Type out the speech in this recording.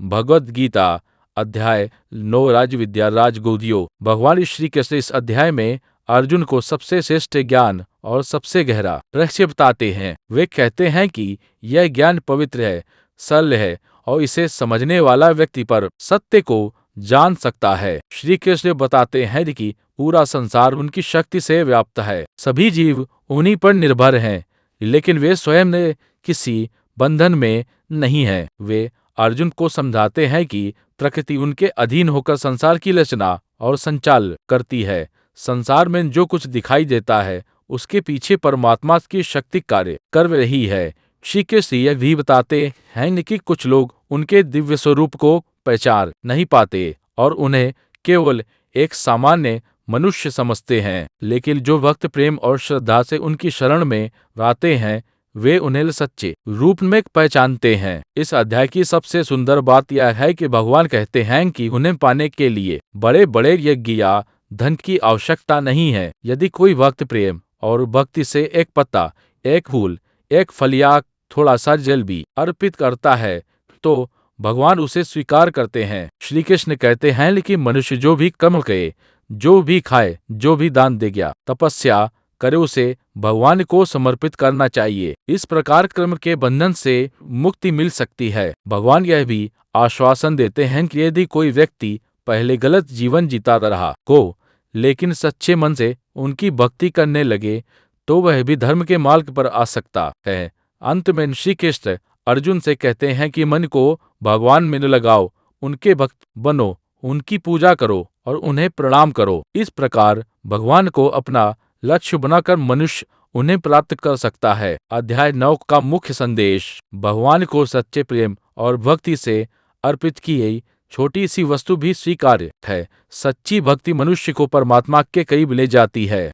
भगवद गीता अध्याय 9 राजविद्या राजगुह्यो। भगवान श्री कृष्ण इस अध्याय में अर्जुन को सबसे श्रेष्ठ ज्ञान और सबसे गहरा रहस्य बताते हैं। वे कहते हैं कि यह ज्ञान पवित्र है, सरल है और इसे समझने वाला व्यक्ति पर सत्य को जान सकता है। श्री कृष्ण बताते हैं कि पूरा संसार उनकी शक्ति से व्याप्त है। सभी जीव उन्हीं पर निर्भर हैं, लेकिन वे स्वयं ने किसी बंधन में नहीं हैं। वे अर्जुन को समझाते हैं कि प्रकृति उनके अधीन होकर संसार की रचना और संचालन करती है। संसार में जो कुछ दिखाई देता है उसके पीछे परमात्मा की शक्ति कार्य कर रही है। श्री कृष्ण यह भी बताते हैं कि कुछ लोग उनके दिव्य स्वरूप को पहचान नहीं पाते और उन्हें केवल एक सामान्य मनुष्य समझते हैं, लेकिन जो भक्त प्रेम और श्रद्धा से उनकी शरण में आते हैं वे उन्हें सच्चे रूप में पहचानते हैं। इस अध्याय की सबसे सुंदर बात यह है कि भगवान कहते हैं कि उन्हें पाने के लिए बड़े बड़े यज्ञ या धन की आवश्यकता नहीं है। यदि कोई भक्त प्रेम और भक्ति से एक पत्ता, एक फूल, एक फल या थोड़ा सा जल भी अर्पित करता है तो भगवान उसे स्वीकार करते हैं। श्री कृष्ण कहते हैं कि मनुष्य जो भी कर्म करे, जो भी खाए, जो भी दान दे गया, तपस्या करे, उसे भगवान को समर्पित करना चाहिए। इस प्रकार कर्म के बंधन से मुक्ति मिल सकती है। भगवान यह भी आश्वासन देते हैं कि यदि कोई व्यक्ति पहले गलत जीवन जीता रहा हो, लेकिन सच्चे मन से उनकी भक्ति करने लगे तो वह भी धर्म के मार्ग पर आ सकता है। अंत में श्री कृष्ण अर्जुन से कहते हैं कि मन को भगवान में लगाओ, उनके भक्त बनो, उनकी पूजा करो और उन्हें प्रणाम करो। इस प्रकार भगवान को अपना लक्ष्य बनाकर मनुष्य उन्हें प्राप्त कर सकता है। अध्याय 9 का मुख्य संदेश भगवान को सच्चे प्रेम और भक्ति से अर्पित की गई छोटी सी वस्तु भी स्वीकार्य है। सच्ची भक्ति मनुष्य को परमात्मा के करीब ले जाती है।